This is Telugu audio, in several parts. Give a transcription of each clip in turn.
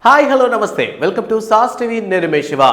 హాయ్ హలో నమస్తే వెల్కమ్ టు సాస్ టీవీ నేను శివ.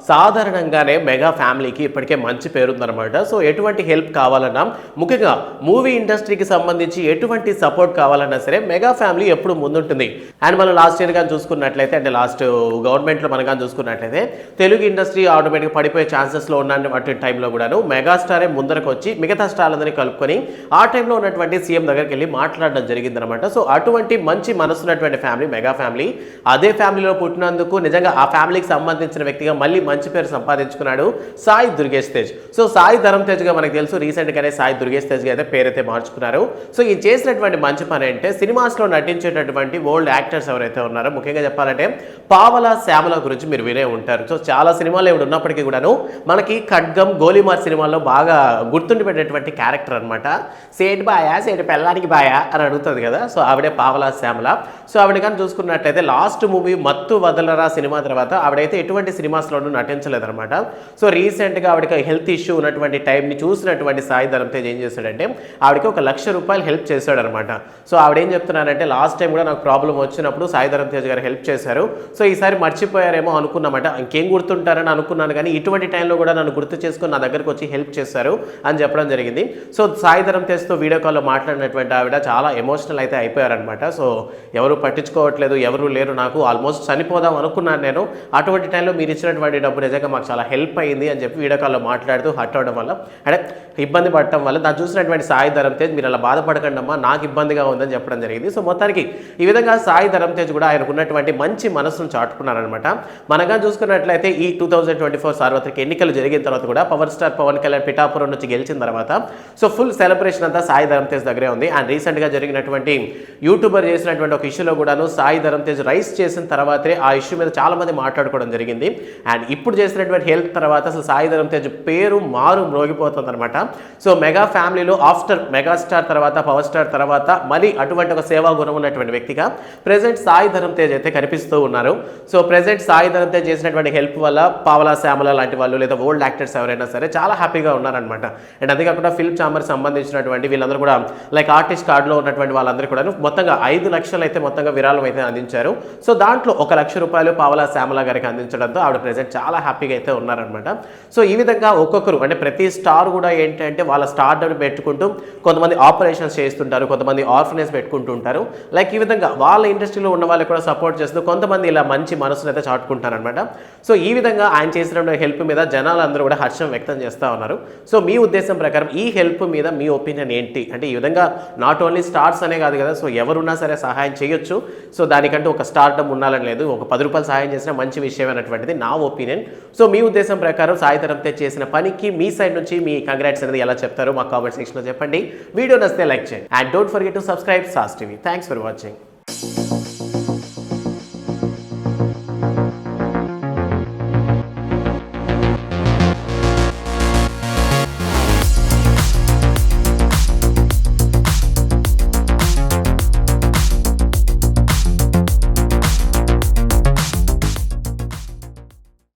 సాధారణంగానే మెగా ఫ్యామిలీకి ఇప్పటికే మంచి పేరుందనమాట. సో ఎటువంటి హెల్ప్ కావాలన్నా, ముఖ్యంగా మూవీ ఇండస్ట్రీకి సంబంధించి ఎటువంటి సపోర్ట్ కావాలన్నా సరే మెగా ఫ్యామిలీ ఎప్పుడు ముందుంటుంది. అండ్ మనం లాస్ట్ ఇయర్ కానీ చూసుకున్నట్లయితే, అంటే లాస్ట్ గవర్నమెంట్లో మనం కానీ చూసుకున్నట్లయితే తెలుగు ఇండస్ట్రీ ఆటోమేటిక్గా పడిపోయే ఛాన్సెస్లో ఉన్నటువంటి టైంలో కూడాను మెగాస్టారే ముందరకు వచ్చి మిగతా స్టార్లందరినీ కలుపుకొని ఆ టైంలో ఉన్నటువంటి సీఎం దగ్గరికి వెళ్ళి మాట్లాడడం జరిగిందనమాట. సో అటువంటి మంచి మనసున్నటువంటి ఫ్యామిలీ మెగా ఫ్యామిలీ. అదే ఫ్యామిలీలో పుట్టినందుకు నిజంగా ఆ ఫ్యామిలీకి సంబంధించిన వ్యక్తిగా మళ్ళీ మంచి పేరు సంపాదించుకున్నాడు సాయి దుర్గేష్ తేజ్. సో సాయి ధరమ్ తేజ్గా మనకు తెలుసు, రీసెంట్గానే సాయి దుర్గేష్ తేజ్గా అయితే పేరైతే మార్చుకున్నారు. సో ఈ చేసినటువంటి మంచి పని అంటే సినిమాస్లో నటించేటటువంటి ఓల్డ్ యాక్టర్స్ ఎవరైతే ఉన్నారో, ముఖ్యంగా చెప్పాలంటే పావలా శ్యామల గురించి మీరు వినే ఉంటారు. సో చాలా సినిమాలు ఇప్పుడు ఉన్నప్పటికీ కూడాను మనకి ఖడ్గం, గోలీమార్ సినిమాల్లో బాగా గుర్తుండిపెట్టేటువంటి క్యారెక్టర్ అనమాట. సేటు బాయా, సేటు పెళ్ళానికి బాయా అని అడుగుతుంది కదా. సో ఆవిడే పావలా శ్యామల. సో ఆవిడ కానీ చూసుకున్నట్లయితే లాస్ట్ మూవీ మత్తు వదలరా సినిమా తర్వాత ఆవిడైతే ఎటువంటి సినిమాస్లోనూ నటించలేదన్నమాట. సో రీసెంట్గా ఆవిడకి హెల్త్ ఇష్యూ ఉన్నటువంటి టైంని చూసినటువంటి సాయి ధరమ్ తేజ్ ఏం చేశాడంటే ఆవిడకి ₹1,00,000 హెల్ప్ చేశాడనమాట. సో ఆవిడ ఏం చెప్తున్నారంటే, లాస్ట్ టైం కూడా నాకు ప్రాబ్లం వచ్చినప్పుడు సాయి ధరమ్ తేజ్ గారు హెల్ప్ చేశారు. సో ఈసారి మర్చిపోయారేమో అనుకున్నామట, ఇంకేం గుర్తుంటారని అనుకున్నాను, కానీ ఇటువంటి టైంలో కూడా నన్ను గుర్తు చేసుకుని నా దగ్గరకు వచ్చి హెల్ప్ చేశారు అని చెప్పడం జరిగింది. సో సాయి ధరమ్ తేజ్తో వీడియో కాల్లో మాట్లాడినటువంటి ఆవిడ చాలా ఎమోషనల్ అయితే అయిపోయారనమాట. సో ఎవరు పట్టించుకోవట్లేదు, ఎవరు లేరు, నాకు ఆల్మోస్ట్ చనిపోదాం అనుకున్నాను నేను, అటువంటి టైంలో మీరు ఇచ్చినటువంటి డబ్బు నిజంగా మాకు చాలా హెల్ప్ అయింది అని చెప్పి వీడియో కాల్లో మాట్లాడుతూ హట్ అవ్వడం వల్ల, అంటే ఇబ్బంది పడటం వల్ల దాన్ని చూసినటువంటి సాయి ధరమ్ తేజ్ మీరు అలా బాధపడకండి అమ్మా, నాకు ఇబ్బందిగా ఉందని చెప్పడం జరిగింది. సో మొత్తానికి ఈ విధంగా సాయి ధరమ్ తేజ్ కూడా ఆయనకు ఉన్నటువంటి మంచి మనసును చాటుకున్నారనమాట. మనగా చూసుకున్నట్లయితే ఈ 2024 సార్వత్రిక ఎన్నికలు జరిగిన తర్వాత కూడా పవర్ స్టార్ పవన్ కళ్యాణ్ పిఠాపురం నుంచి గెలిచిన తర్వాత సో ఫుల్ సెలబ్రేషన్ అంతా సాయి ధరమ్ తేజ్ దగ్గరే ఉంది. అండ్ రీసెంట్గా జరిగినటువంటి యూట్యూబర్ చేసినటువంటి ఒక ఇష్యూలో కూడాను సాయి ధరమ్ తేజ్ రైస్ చేసిన తర్వాతే ఆ ఇష్యూ మీద చాలా మంది మాట్లాడుకోవడం జరిగింది. అండ్ ఇప్పుడు చేసినటువంటి హెల్త్ తర్వాత అసలు సాయి ధరమ్ తేజ్ పేరు మ్రోగిపోతుంది అనమాట. సో మెగా ఫ్యామిలీలో ఆఫ్టర్ మెగాస్టార్ తర్వాత పవర్ స్టార్ తర్వాత మళ్ళీ అటువంటి ఒక సేవా గుణం ఉన్నటువంటి వ్యక్తిగా ప్రెజెంట్ సాయి ధరమ్ తేజ్ అయితే కనిపిస్తూ ఉన్నారు. సో ప్రెజెంట్ సాయి ధరమ్ తేజ్ చేసినటువంటి హెల్ప్ వల్ల పావలా శ్యామల లాంటి వాళ్ళు లేదా ఓల్డ్ యాక్టర్స్ ఎవరైనా సరే చాలా హ్యాపీగా ఉన్నారనమాట. అండ్ అంతేకాకుండా ఫిల్మ్ ఛాంబర్ సంబంధించినటువంటి వీళ్ళందరూ కూడా లైక్ ఆర్టిస్ట్ కార్డులో ఉన్నటువంటి వాళ్ళందరూ కూడా మొత్తంగా 5 లక్షలు అయితే మొత్తంగా విరాళం అయితే అందించారు. సో దాంట్లో ₹1,00,000 పావలా శ్యామల గారికి అందించడంతో ఆవిడ ప్రెజెంట్ చాలా హ్యాపీగా అయితే ఉన్నారనమాట. సో ఈ విధంగా ఒక్కొక్కరు, అంటే ప్రతి స్టార్ కూడా ఏంటంటే వాళ్ళ స్టార్ని పెట్టుకుంటూ కొంతమంది ఆపరేషన్స్ చేస్తుంటారు, కొంతమంది ఆర్ఫనేజ్ పెట్టుకుంటూ ఉంటారు. లైక్ ఈ విధంగా వాళ్ళ ఇండస్ట్రీలో ఉన్న వాళ్ళకి కూడా సపోర్ట్ చేస్తూ కొంతమంది ఇలా మంచి మనసును అయితే చాటుకుంటారనమాట. సో ఈ విధంగా ఆయన చేసిన హెల్ప్ మీద జనాలందరూ కూడా హర్షం వ్యక్తం చేస్తూ ఉన్నారు. సో మీ ఉద్దేశం ప్రకారం ఈ హెల్ప్ మీద మీ ఒపీనియన్ ఏంటి? అంటే ఈ విధంగా నాట్ ఓన్లీ స్టార్స్ అనే కాదు కదా, సో ఎవరున్నా సరే సహాయం చేయొచ్చు. సో దానికంటూ ఒక స్టార్డమ్ ఉండాలని లేదు, ఒక ₹10 సహాయం చేసిన మంచి విషయం అనేటువంటిది నా ఒపీనియన్. సో మీ ఉద్దేశం ప్రకారం సాయి ధరమ్ తేజ్ చేసిన పనికి మీ సైడ్ నుంచి మీ కంగ్రాట్స్ అనేది ఎలా చెప్తారో మా కామెంట్ సెక్షన్లో చెప్పండి. వీడియో నచ్చితే లైక్ చేయండి. And don't forget to subscribe sauce TV. Thanks for watching.